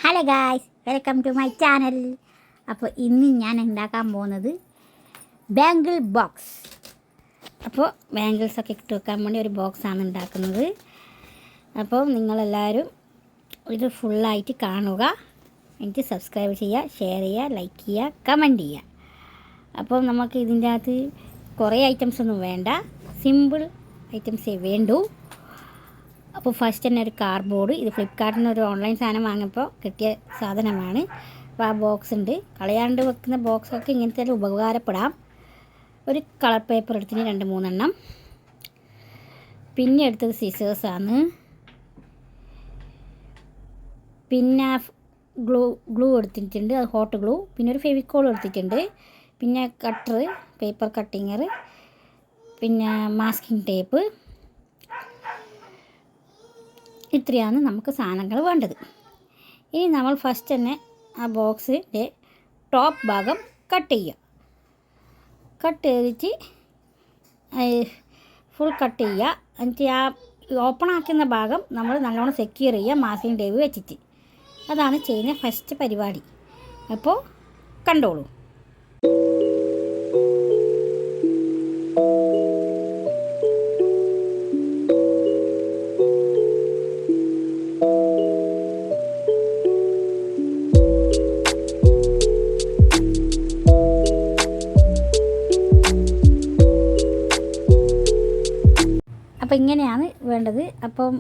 Hello guys, welcome to my channel. അപ്പോൾ ഇന്ന് ഞാൻ ഉണ്ടാക്കാൻ പോകുന്നത് ബാംഗിൾ ബോക്സ്. അപ്പോൾ ബാംഗിൾസൊക്കെ ഇട്ട് വെക്കാൻ വേണ്ടി ഒരു ബോക്സാണ് ഉണ്ടാക്കുന്നത്. അപ്പോൾ നിങ്ങളെല്ലാവരും ഇത് ഫുള്ളായിട്ട് കാണുക. എനിക്ക് സബ്സ്ക്രൈബ് ചെയ്യുക, ഷെയർ ചെയ്യുക, ലൈക്ക് ചെയ്യുക, കമൻറ്റ് ചെയ്യുക. അപ്പോൾ നമുക്ക് ഇതിൻ്റെ അകത്ത് കുറേ ഐറ്റംസൊന്നും വേണ്ട, സിമ്പിൾ ഐറ്റംസേ വേണ്ടൂ. അപ്പോൾ ഫസ്റ്റ് തന്നെ ഒരു കാർഡ്ബോർഡ്. ഇത് ഫ്ലിപ്കാർട്ടിൽ നിന്ന് ഒരു ഓൺലൈൻ സാധനം വാങ്ങിയപ്പോൾ കിട്ടിയ സാധനമാണ്. അപ്പോൾ ആ ബോക്സ് ഉണ്ട്. കളയാണ്ട് വെക്കുന്ന ബോക്സൊക്കെ ഇങ്ങനത്തെ ഉപകാരപ്പെടാം. ഒരു കളർ പേപ്പർ എടുത്തിന് 2-3 എണ്ണം. പിന്നെ എടുത്തത് സിസേഴ്സാണ്. പിന്നെ ഗ്ലൂ എടുത്തിട്ടുണ്ട്, അത് ഹോട്ട് ഗ്ലൂ. പിന്നെ ഒരു ഫെവിക്കോൾ എടുത്തിട്ടുണ്ട്. പിന്നെ കട്ടർ, പേപ്പർ കട്ടിങ്ങർ, പിന്നെ മാസ്കിംഗ് ടേപ്പ്. ഇത്രയാണ് നമുക്ക് സാധനങ്ങൾ വേണ്ടത്. ഇനി നമ്മൾ ഫസ്റ്റ് തന്നെ ആ ബോക്സിൻ്റെ ടോപ്പ് ഭാഗം കട്ട് ചെയ്യുക. കട്ട് ചെയ്തിട്ട് ഫുൾ കട്ട് ചെയ്യുക. എന്നിട്ട് ആ ഓപ്പൺ ആക്കുന്ന ഭാഗം നമ്മൾ നല്ലോണം സെക്യൂർ ചെയ്യുക മാസ്കിംഗ് ടേപ്പ് വെച്ചിട്ട്. അതാണ് ചെയ്യുന്ന ഫസ്റ്റ് പരിപാടി. അപ്പോൾ കണ്ടോളൂ. അപ്പോൾ ഇങ്ങനെയാണ് വേണ്ടത്. അപ്പം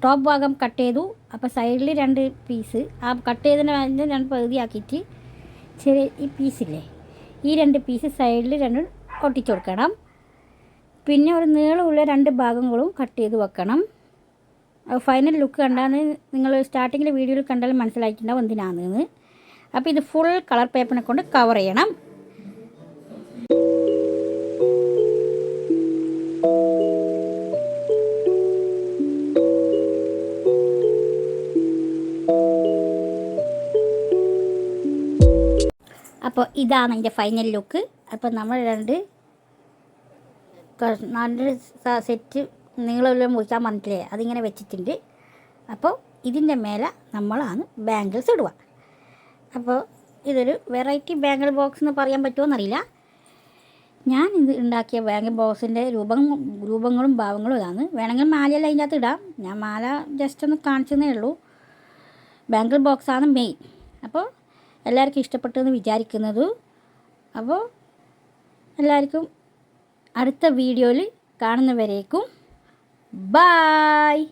ടോപ്പ് ഭാഗം കട്ട് ചെയ്തു. അപ്പോൾ സൈഡിൽ 2 പീസ്, ആ കട്ട് ചെയ്തതിന് 2 പകുതിയാക്കിയിട്ട് ചെറിയ ഈ പീസില്ലേ, ഈ 2 പീസ് സൈഡിൽ 2 ഒട്ടിച്ചു കൊടുക്കണം. പിന്നെ ഒരു നീളമുള്ള 2 ഭാഗങ്ങളും കട്ട് ചെയ്ത് വെക്കണം. ഫൈനൽ ലുക്ക് കണ്ടാൽ നിങ്ങൾ സ്റ്റാർട്ടിങ്ങിൽ വീഡിയോയിൽ കണ്ടാലും മനസ്സിലായിട്ടുണ്ടാവും എന്തിനാണെന്ന്. അപ്പോൾ ഇത് ഫുൾ കളർ പേപ്പറിനെ കൊണ്ട് കവർ ചെയ്യണം. അപ്പോൾ ഇതാണ് അതിൻ്റെ ഫൈനൽ ലുക്ക്. അപ്പോൾ നമ്മൾ 2 സെറ്റ് നീളമുള്ള മുറിക്കാൻ പറഞ്ഞിട്ടില്ലേ, അതിങ്ങനെ വെച്ചിട്ടുണ്ട്. അപ്പോൾ ഇതിൻ്റെ മേലെ നമ്മളാണ് ബാംഗിൾസ് ഇടുക. അപ്പോൾ ഇതൊരു വെറൈറ്റി ബാംഗിൾ ബോക്സ് എന്ന് പറയാൻ പറ്റുമോ എന്നറിയില്ല. ഞാൻ ഇത് ഉണ്ടാക്കിയ ബാംഗിൾ ബോക്സിൻ്റെ രൂപങ്ങളും ഭാവങ്ങളും ഇതാണ്. വേണമെങ്കിൽ മാലയെല്ലാം അതിൻ്റെ അകത്ത് ഇടാം. ഞാൻ മാല ജസ്റ്റ് ഒന്ന് കാണിച്ചതേ ഉള്ളൂ. ബാംഗിൾ ബോക്സാണ് മെയിൻ. അപ്പോൾ എല്ലാവർക്കും ഇഷ്ടപ്പെട്ടെന്ന് വിചാരിക്കുന്നത്. അപ്പോൾ എല്ലാവർക്കും അടുത്ത വീഡിയോയിൽ കാണുന്നവരേക്കും ബായ്.